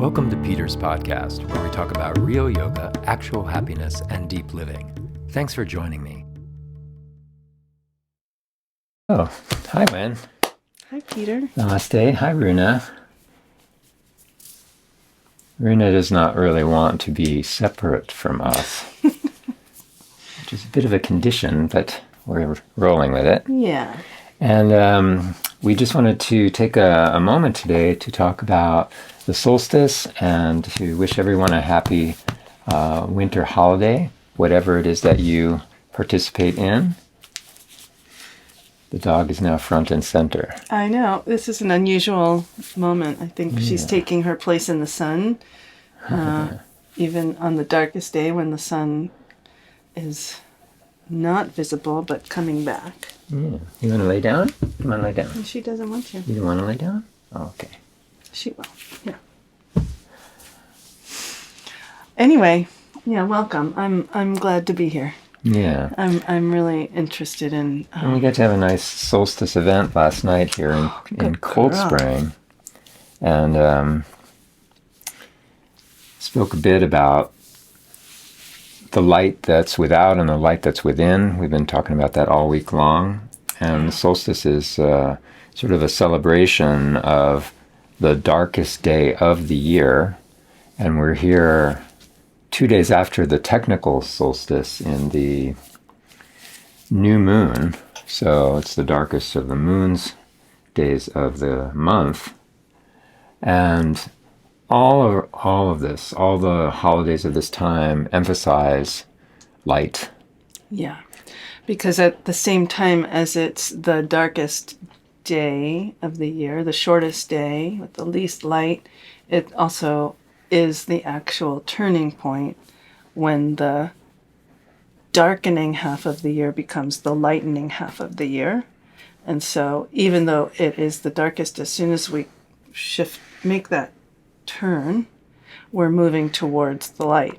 Welcome to Peter's podcast, where we talk about real yoga, actual happiness, and deep living. Thanks for joining me. Oh, hi, Wen. Hi, Peter. Namaste. Hi, Runa. Runa does not really want to be separate from us, which is a bit of a condition, but we're rolling with it. Yeah. And we just wanted to take a moment today to talk about the solstice and to wish everyone a happy winter holiday, whatever it is that you participate in. The dog is now front and center. I know. This is an unusual moment. I think she's taking her place in the sun, even on the darkest day when the sun is not visible but coming back. Yeah. You want to lay down? You want to lay down? And she doesn't want to. You don't want to lay down? Oh, okay. She will. Yeah. Anyway, yeah, welcome. I'm glad to be here. Yeah. I'm really interested in. And we got to have a nice solstice event last night here in Cold Spring, and spoke a bit about the light that's without and the light that's within. We've been talking about that all week long, and the solstice is sort of a celebration of the darkest day of the year, and we're here 2 days after the technical solstice in the new moon. So it's the darkest of the moon's days of the month. And all of this, all the holidays of this time emphasize light. Yeah. Because at the same time as it's the darkest day of the year, the shortest day with the least light, it also is the actual turning point when the darkening half of the year becomes the lightening half of the year. And so even though it is the darkest, as soon as we make that turn, we're moving towards the light,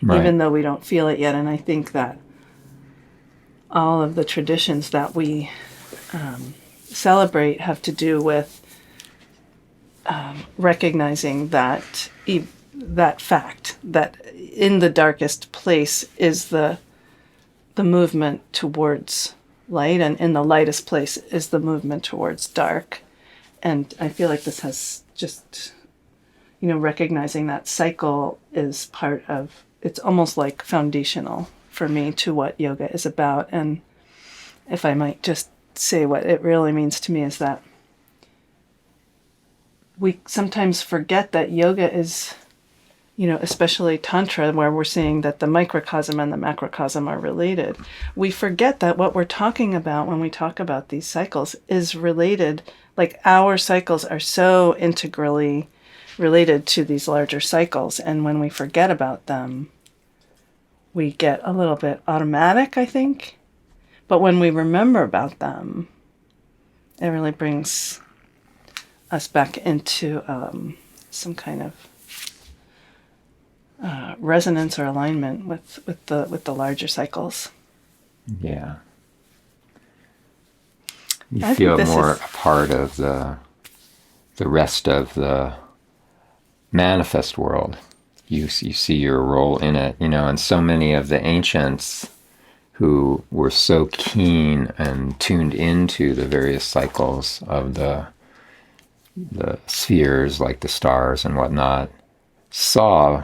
Right. even though we don't feel it yet. And I think that all of the traditions that we celebrate have to do with recognizing that that fact that in the darkest place is the movement towards light, and in the lightest place is the movement towards dark. And I feel like this has just, recognizing that cycle is part of, it's almost like foundational for me to what yoga is about. And if I might just say what it really means to me is that we sometimes forget that yoga is, especially Tantra, where we're seeing that the microcosm and the macrocosm are related. We forget that what we're talking about when we talk about these cycles is related, like our cycles are so integrally related to these larger cycles. And when we forget about them, we get a little bit automatic, I think. But when we remember about them, it really brings us back into some kind of resonance or alignment with the larger cycles. Yeah. You feel more a part of the rest of the manifest world. You see your role in it, and so many of the ancients who were so keen and tuned into the various cycles of the spheres, like the stars and whatnot, saw,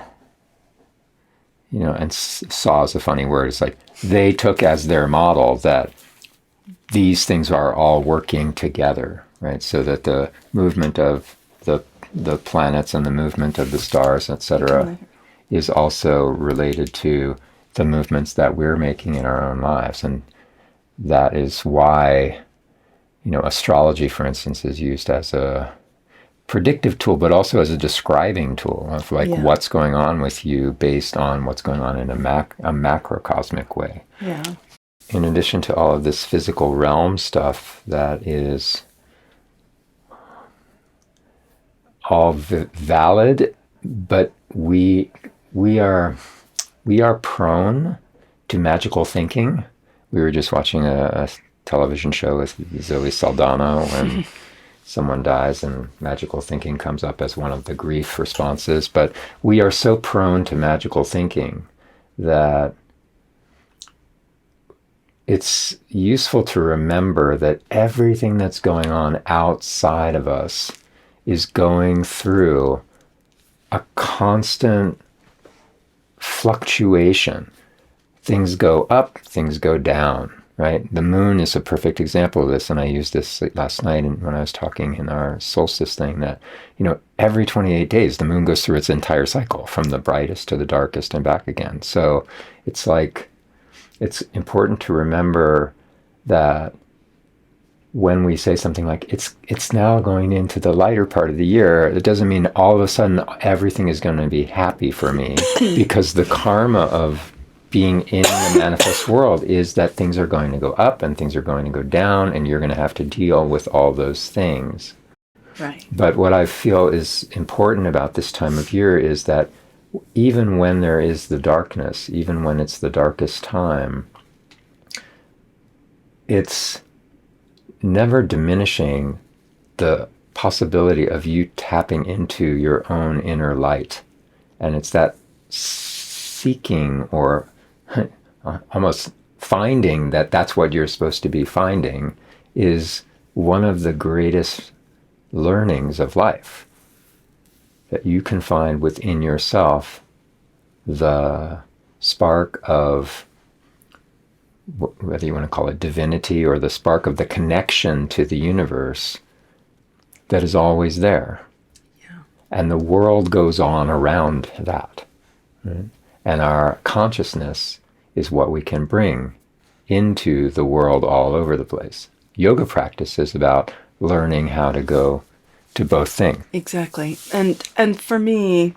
and saw is a funny word. It's like they took as their model that these things are all working together, right? So that the movement of the planets and the movement of the stars, etc., is also related to the movements that we're making in our own lives. And that is why, astrology, for instance, is used as a predictive tool, but also as a describing tool of what's going on with you based on what's going on in a macrocosmic way. Yeah. In addition to all of this physical realm stuff that is all valid, but we are prone to magical thinking. We were just watching a television show with Zoe Saldana, and someone dies, and magical thinking comes up as one of the grief responses. But we are so prone to magical thinking that it's useful to remember that everything that's going on outside of us is going through a constant fluctuation. Things go up, things go down, right? The moon is a perfect example of this, and I used this last night when I was talking in our solstice thing, that, every 28 days the moon goes through its entire cycle, from the brightest to the darkest and back again. So it's like, it's important to remember that when we say something like, it's now going into the lighter part of the year, it doesn't mean all of a sudden everything is going to be happy for me, because the karma of being in the manifest world is that things are going to go up and things are going to go down, and you're going to have to deal with all those things. Right. But what I feel is important about this time of year is that even when there is the darkness, even when it's the darkest time, it's never diminishing the possibility of you tapping into your own inner light. And it's that seeking, or almost finding that that's what you're supposed to be finding, is one of the greatest learnings of life. That you can find within yourself the spark of, whether you want to call it divinity, or the spark of the connection to the universe that is always there. Yeah. And the world goes on around that. Right? And our consciousness is what we can bring into the world all over the place. Yoga practice is about learning how to go to both things. Exactly. And for me,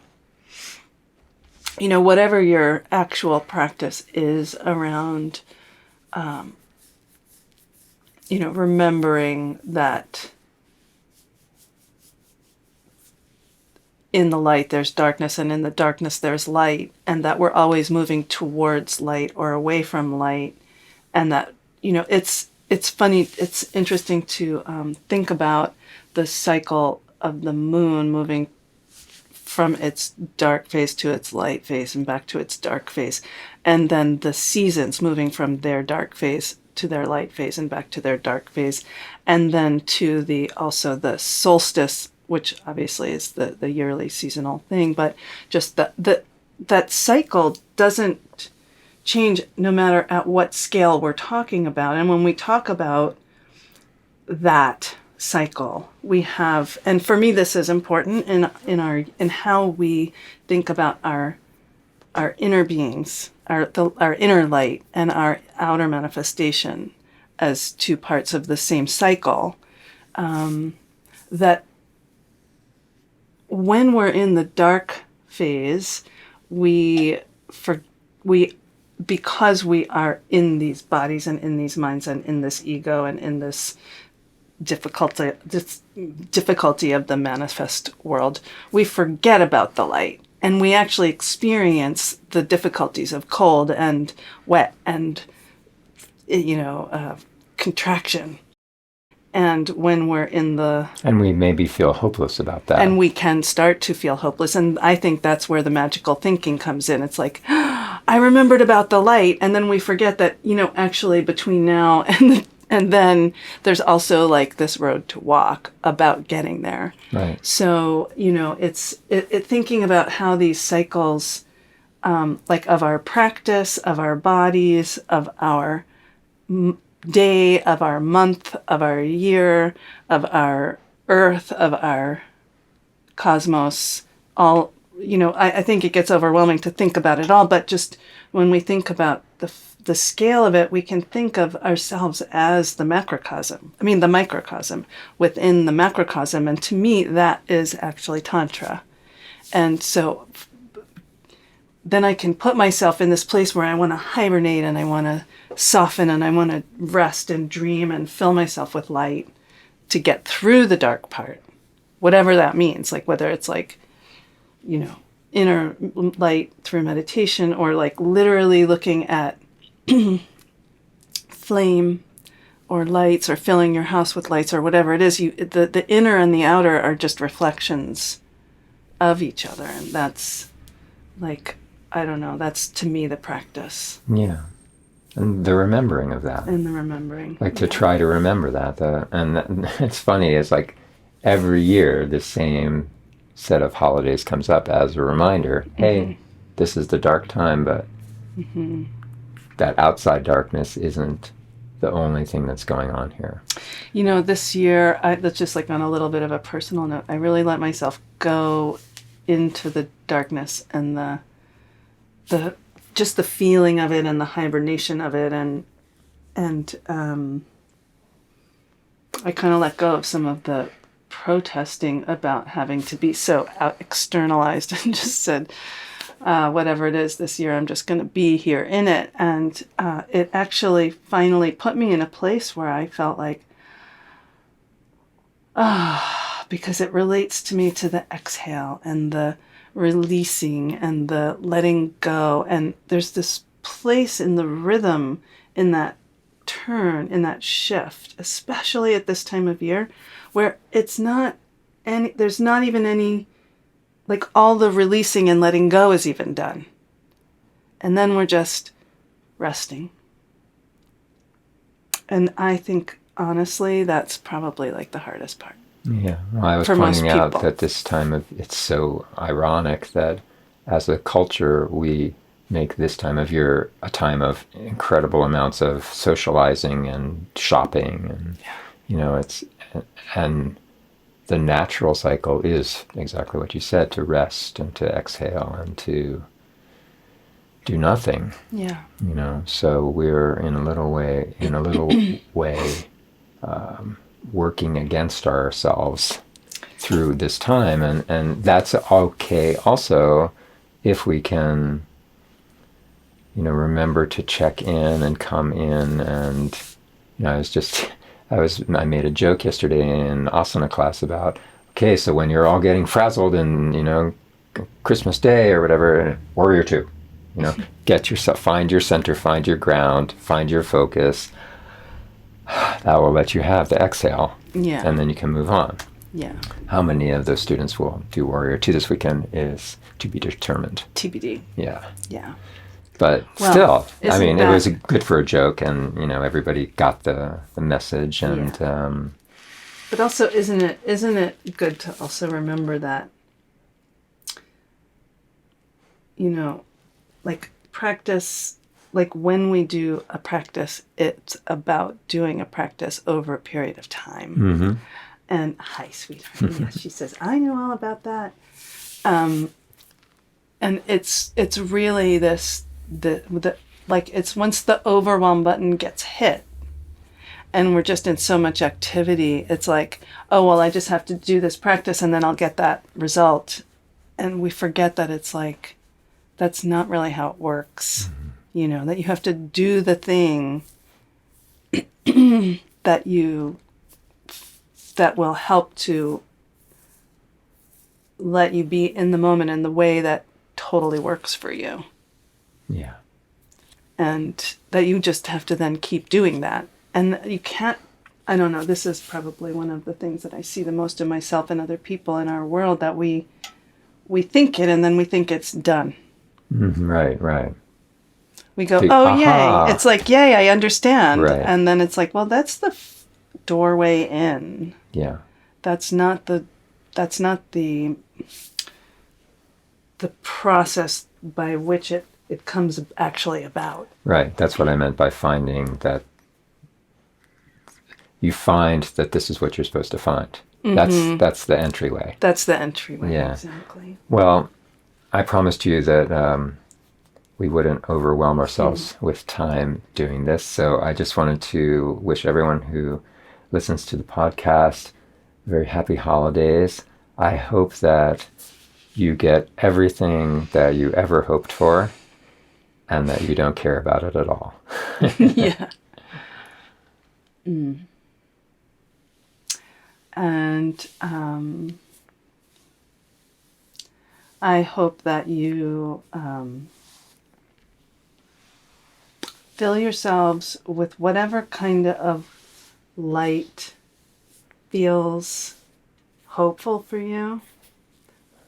whatever your actual practice is around, remembering that in the light there's darkness, and in the darkness there's light, and that we're always moving towards light or away from light. And that, it's funny, it's interesting to think about the cycle of the moon moving from its dark phase to its light phase and back to its dark phase. And then the seasons moving from their dark phase to their light phase and back to their dark phase. And then to also the solstice, which obviously is the yearly seasonal thing, but just that cycle doesn't change no matter at what scale we're talking about. And when we talk about that cycle, we have, and for me this is important in how we think about our inner beings, our inner light and our outer manifestation as two parts of the same cycle. That when we're in the dark phase, because we are in these bodies and in these minds and in this ego and in this difficulty of the manifest world, we forget about the light, and we actually experience the difficulties of cold and wet and contraction. And when we're in and we maybe feel hopeless about that. And we can start to feel hopeless. And I think that's where the magical thinking comes in. It's like, I remembered about the light. And then we forget that, actually between now and then there's also like this road to walk about getting there. Right. So, it's thinking about how these cycles, like of our practice, of our bodies, of our day, of our month, of our year, of our earth, of our cosmos, all, I think it gets overwhelming to think about it all, but just when we think about the scale of it, we can think of ourselves as the microcosm within the macrocosm. And to me, that is actually Tantra. And so then I can put myself in this place where I want to hibernate and I want to soften and I want to rest and dream and fill myself with light to get through the dark part, whatever that means. Like whether it's like, inner light through meditation, or like literally looking at flame or lights, or filling your house with lights, or whatever it is, the inner and the outer are just reflections of each other. And that's like, I don't know, that's to me the practice. Yeah. And the remembering of that. And the remembering. Like to try to remember that. It's funny, it's like every year the same set of holidays comes up as a reminder. Hey, this is the dark time, but that outside darkness isn't the only thing that's going on here. You know, this year, that's just like on a little bit of a personal note, I really let myself go into the darkness and the just the feeling of it and the hibernation of it, and I kind of let go of some of the protesting about having to be so externalized, and just said, whatever it is this year, I'm just going to be here in it. And it actually finally put me in a place where I felt like, because it relates to me to the exhale and the releasing and the letting go. And there's this place in the rhythm, in that turn, in that shift, especially at this time of year, where it's not any, there's not even any, like all the releasing and letting go is even done. And then we're just resting. And I think, honestly, that's probably like the hardest part. Yeah, well, I was pointing out that this time of, it's so ironic that as a culture we make this time of year a time of incredible amounts of socializing and shopping, and you know, and the natural cycle is exactly what you said, to rest and to exhale and to do nothing. Yeah. You know, so we're in a little way working against ourselves through this time, and that's okay also if we can, you know, remember to check in and come in. And you know, I made a joke yesterday in asana class about, okay, so when you're all getting frazzled and, you know, Christmas Day or whatever, Warrior 2, you know, get yourself, find your center, find your ground, find your focus. That will let you have the exhale. Yeah. And then you can move on. Yeah. How many of those students will do Warrior 2 this weekend is to be determined. TBD. Yeah. Yeah. But well, still, I mean, it was good for a joke, and, you know, everybody got the message. And but also, isn't it good to also remember that, you know, like practice, like when we do a practice, it's about doing a practice over a period of time. Mm-hmm. And hi, sweetheart. Yes, she says, I know all about that. And it's really this, like, it's once the overwhelm button gets hit and we're just in so much activity, it's like, oh, well, I just have to do this practice and then I'll get that result. And we forget that it's like, that's not really how it works. Mm-hmm. You know, that you have to do the thing that will help to let you be in the moment in the way that totally works for you. Yeah. And that you just have to then keep doing that. And you can't, I don't know, this is probably one of the things that I see the most in myself and other people in our world, that we think it and then we think it's done. Mm-hmm. Right. We go, yay. It's like, yay, I understand. Right. And then it's like, well, that's the doorway in. Yeah. That's not the process by which it comes actually about. Right. That's what I meant by finding that you find that this is what you're supposed to find. Mm-hmm. That's the entryway. That's the entryway. Yeah. Exactly. Well, I promised you that we wouldn't overwhelm ourselves with time doing this. So I just wanted to wish everyone who listens to the podcast very happy holidays. I hope that you get everything that you ever hoped for and that you don't care about it at all. Yeah. Mm. And I hope that you fill yourselves with whatever kind of light feels hopeful for you.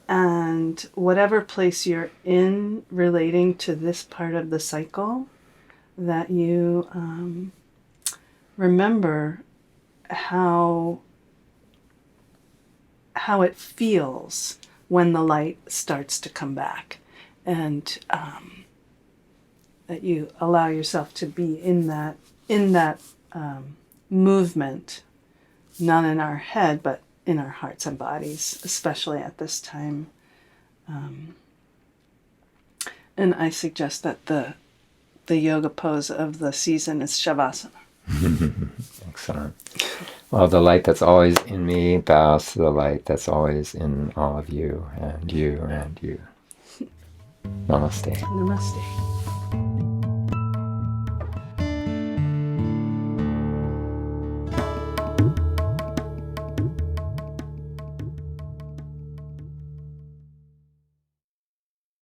And whatever place you're in relating to this part of the cycle, that you remember how it feels when the light starts to come back, and that you allow yourself to be in that movement, not in our head, but in our hearts and bodies, especially at this time. And I suggest that the yoga pose of the season is Shavasana. Excellent. Well, the light that's always in me bows to the light that's always in all of you and you and you. Namaste. Namaste.